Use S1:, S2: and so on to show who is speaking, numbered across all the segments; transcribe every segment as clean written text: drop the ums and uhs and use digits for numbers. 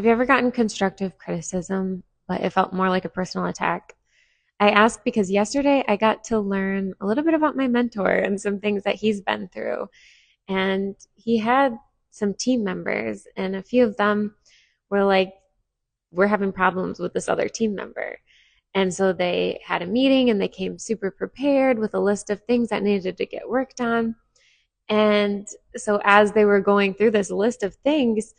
S1: Have you ever gotten constructive criticism, but it felt more like a personal attack? I ask because yesterday I got to learn a little bit about my mentor and some things that he's been through. And he had some team members, and a few of them were like, we're having problems with this other team member. And so they had a meeting and they came super prepared with a list of things that needed to get worked on. And so as they were going through this list of things,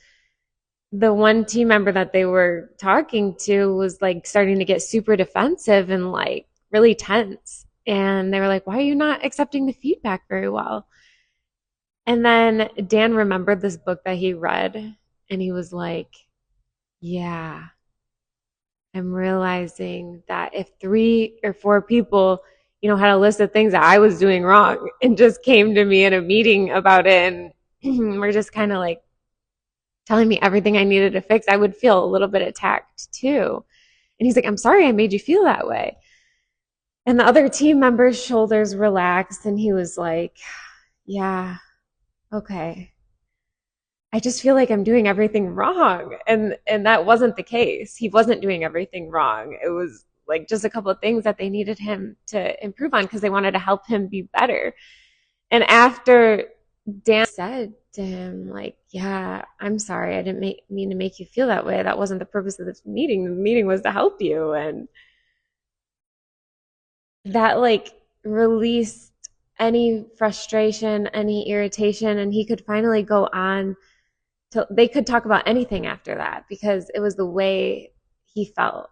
S1: the one team member that they were talking to was like starting to get super defensive and like really tense. And they were like, why are you not accepting the feedback very well? And then Dan remembered this book that he read and he was like, yeah, I'm realizing that if 3 or 4 people, had a list of things that I was doing wrong and just came to me in a meeting about it and we're just kind of like telling me everything I needed to fix, I would feel a little bit attacked too. And he's like, I'm sorry I made you feel that way. And the other team member's shoulders relaxed and he was like, yeah, okay. I just feel like I'm doing everything wrong. And that wasn't the case. He wasn't doing everything wrong. It was like just a couple of things that they needed him to improve on because they wanted to help him be better. And after Dan said to him, like, yeah, I'm sorry. I didn't mean to make you feel that way. That wasn't the purpose of this meeting. The meeting was to help you. And that like released any frustration, any irritation. And he could finally go on to, they could talk about anything after that because it was the way he felt.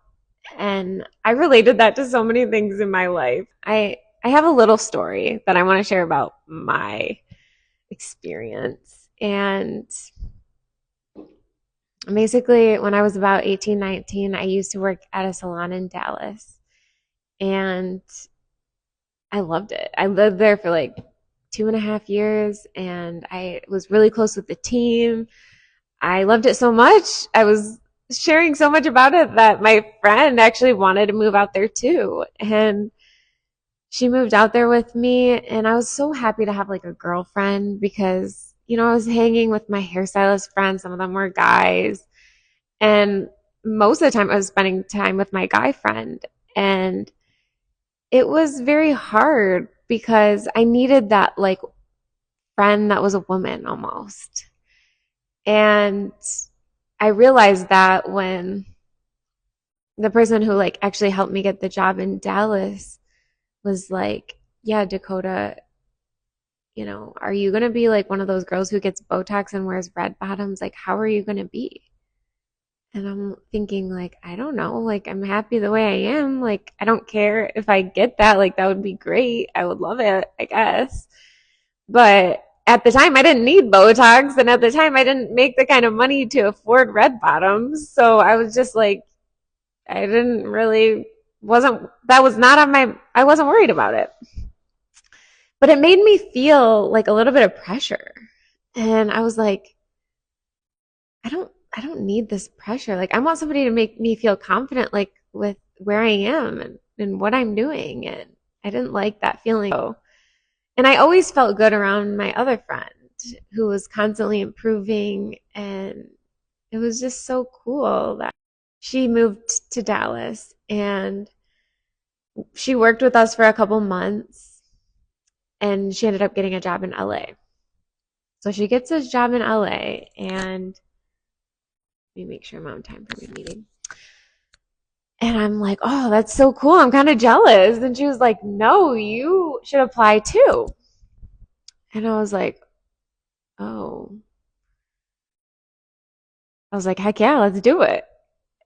S1: And I related that to so many things in my life. I have a little story that I want to share about my experience. And basically, when I was about 18, 19, I used to work at a salon in Dallas. And I loved it. I lived there for like 2.5 years, and I was really close with the team. I loved it so much. I was sharing so much about it that my friend actually wanted to move out there too. And she moved out there with me, and I was so happy to have like a girlfriend because, I was hanging with my hairstylist friends. Some of them were guys. And most of the time I was spending time with my guy friend. And it was very hard because I needed that like friend that was a woman almost. And I realized that when the person who like actually helped me get the job in Dallas was like, yeah, Dakota, are you going to be like one of those girls who gets Botox and wears red bottoms? Like, how are you going to be? And I'm thinking like, I don't know, like I'm happy the way I am. Like, I don't care if I get that, like that would be great. I would love it, I guess. But at the time I didn't need Botox and at the time I didn't make the kind of money to afford red bottoms. So I was just like, I didn't really, wasn't, that was not on my, I wasn't worried about it. But it made me feel like a little bit of pressure. And I was like, I don't need this pressure. Like I want somebody to make me feel confident like with where I am and what I'm doing. And I didn't like that feeling. And I always felt good around my other friend who was constantly improving. And it was just so cool that she moved to Dallas and she worked with us for a couple months and she ended up getting a job in LA. So she gets this job in LA and let me make sure I'm on time for my meeting. And I'm like, oh, that's so cool. I'm kind of jealous. And she was like, no, you should apply too. And I was like, oh. I was like, heck yeah, let's do it.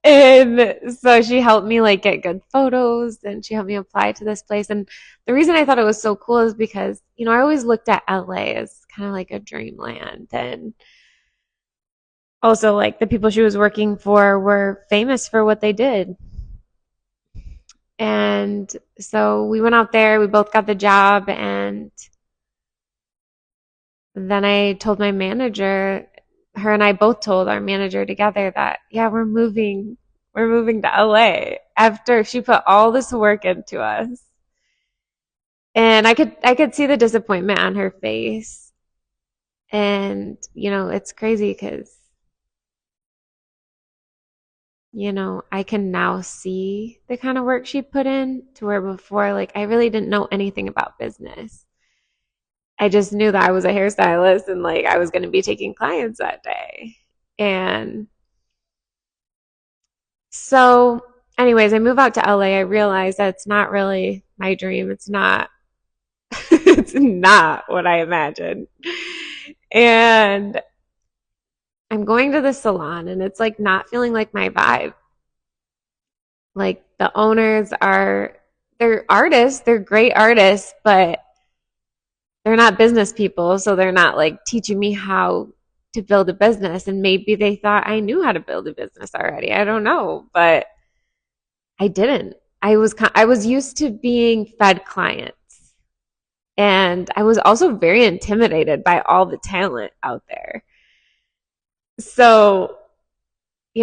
S1: And so she helped me like get good photos and she helped me apply to this place. And the reason I thought it was so cool is because, I always looked at LA as kind of like a dreamland. And also like the people she was working for were famous for what they did. And so we went out there, we both got the job, and then I told my manager, her and I both told our manager together that, yeah, we're moving to LA after she put all this work into us. And I could see the disappointment on her face. And, it's crazy because I can now see the kind of work she put in to where before, like, I really didn't know anything about business. I just knew that I was a hairstylist and like I was going to be taking clients that day. And so, anyways, I move out to LA. I realize that it's not really my dream. It's not, it's not what I imagined. And I'm going to the salon and it's like not feeling like my vibe. Like the owners they're artists, they're great artists, but they're not business people. So they're not like teaching me how to build a business. And maybe they thought I knew how to build a business already. I don't know, but I didn't. I was used to being fed clients. And I was also very intimidated by all the talent out there. So,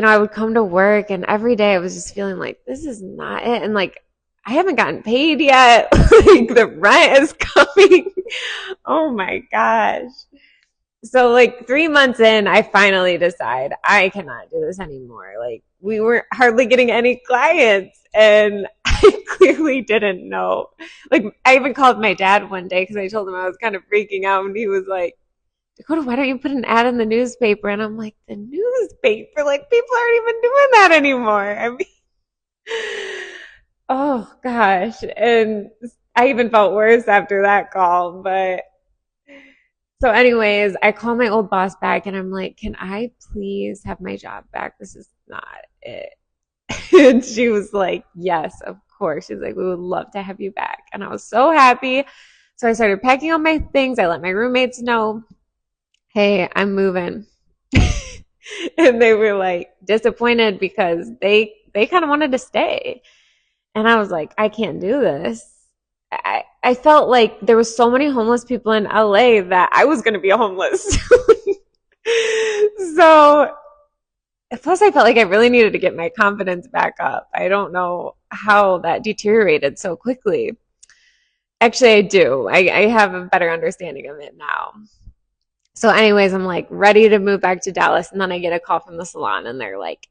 S1: I would come to work and every day I was just feeling like this is not it. And like I haven't gotten paid yet. Like the rent is coming. Oh my gosh. So like 3 months in, I finally decide I cannot do this anymore. Like we weren't hardly getting any clients and I clearly didn't know. Like I even called my dad one day because I told him I was kind of freaking out and he was like, Dakota, why don't you put an ad in the newspaper? And I'm like, the newspaper? Like people aren't even doing that anymore. I mean, oh gosh. And I even felt worse after that call, but so, anyways, I call my old boss back and I'm like, can I please have my job back? This is not it. And she was like, yes, of course. She's like, we would love to have you back. And I was so happy. So I started packing all my things. I let my roommates know, hey, I'm moving. And they were like disappointed because they kind of wanted to stay. And I was like, I can't do this. I felt like there was so many homeless people in LA that I was going to be homeless. So, plus I felt like I really needed to get my confidence back up. I don't know how that deteriorated so quickly. Actually, I do. I have a better understanding of it now. So, anyways, I'm like ready to move back to Dallas. And then I get a call from the salon and they're like,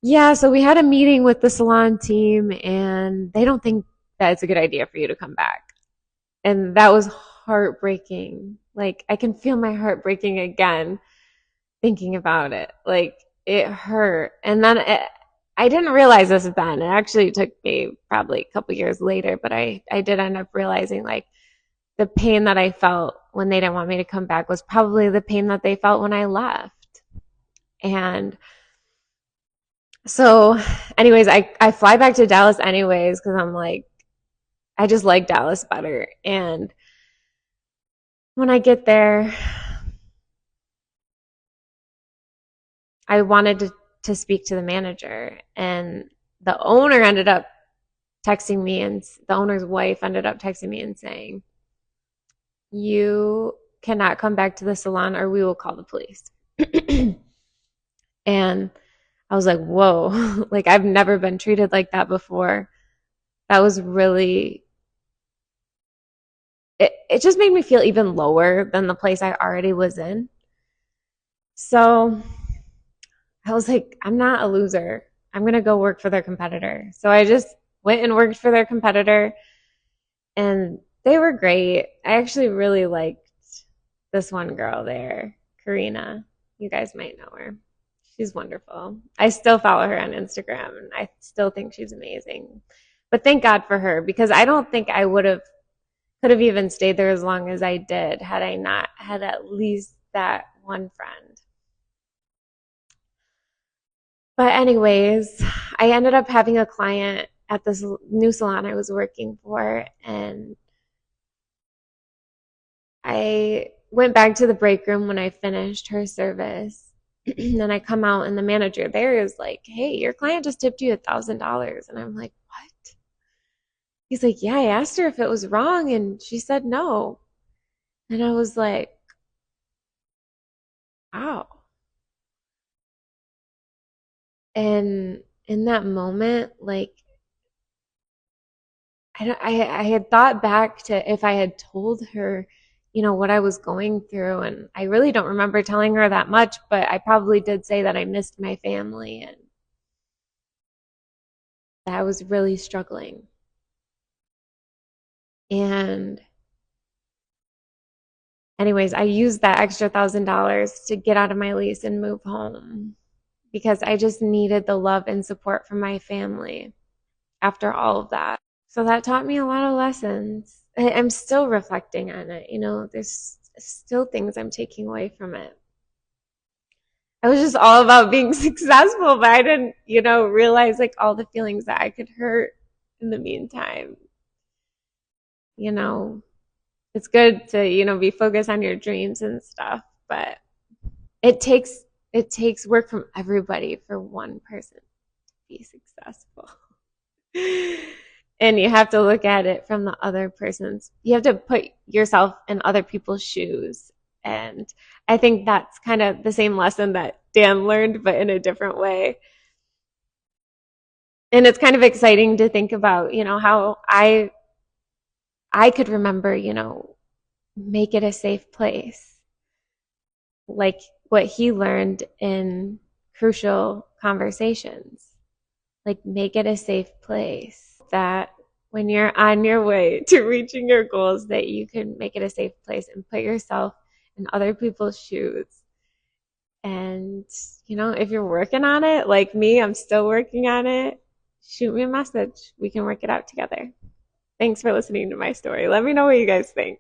S1: yeah, so we had a meeting with the salon team and they don't think that it's a good idea for you to come back. And that was heartbreaking. Like I can feel my heart breaking again thinking about it. Like it hurt. And then I didn't realize this then. It actually took me probably a couple years later, but I did end up realizing like the pain that I felt when they didn't want me to come back was probably the pain that they felt when I left. And so anyways, I fly back to Dallas anyways because I'm like, I just like Dallas better. And when I get there, I wanted to speak to the manager, and the owner ended up texting me, and the owner's wife ended up texting me and saying, you cannot come back to the salon or we will call the police. And I was like, whoa, like I've never been treated like that before. That was really, it just made me feel even lower than the place I already was in. So I was like, I'm not a loser. I'm going to go work for their competitor. So I just went and worked for their competitor and they were great. I actually really liked this one girl there, Karina. You guys might know her. She's wonderful. I still follow her on Instagram and I still think she's amazing. But thank God for her because I don't think I could have even stayed there as long as I did had I not had at least that one friend. But anyways, I ended up having a client at this new salon I was working for, and I went back to the break room when I finished her service. And I come out, and the manager there is like, hey, your client just tipped you $1,000. And I'm like, what? He's like, yeah, I asked her if it was wrong, and she said no. And I was like, wow. And in that moment, like, I had thought back to if I had told her, what I was going through. And I really don't remember telling her that much, but I probably did say that I missed my family. And that I was really struggling. And anyways, I used that extra $1,000 to get out of my lease and move home because I just needed the love and support from my family after all of that. So that taught me a lot of lessons. I'm still reflecting on it. There's still things I'm taking away from it. I was just all about being successful, but I didn't, realize like all the feelings that I could hurt in the meantime. You know, it's good to, be focused on your dreams and stuff, but it takes it takes work from everybody for one person to be successful. And you have to look at it from the other person's. You have to put yourself in other people's shoes. And I think that's kind of the same lesson that Dan learned, but in a different way. And it's kind of exciting to think about, how I could remember, make it a safe place. Like what he learned in crucial conversations. Like make it a safe place that when you're on your way to reaching your goals that you can make it a safe place and put yourself in other people's shoes. And, if you're working on it, like me, I'm still working on it, shoot me a message. We can work it out together. Thanks for listening to my story. Let me know what you guys think.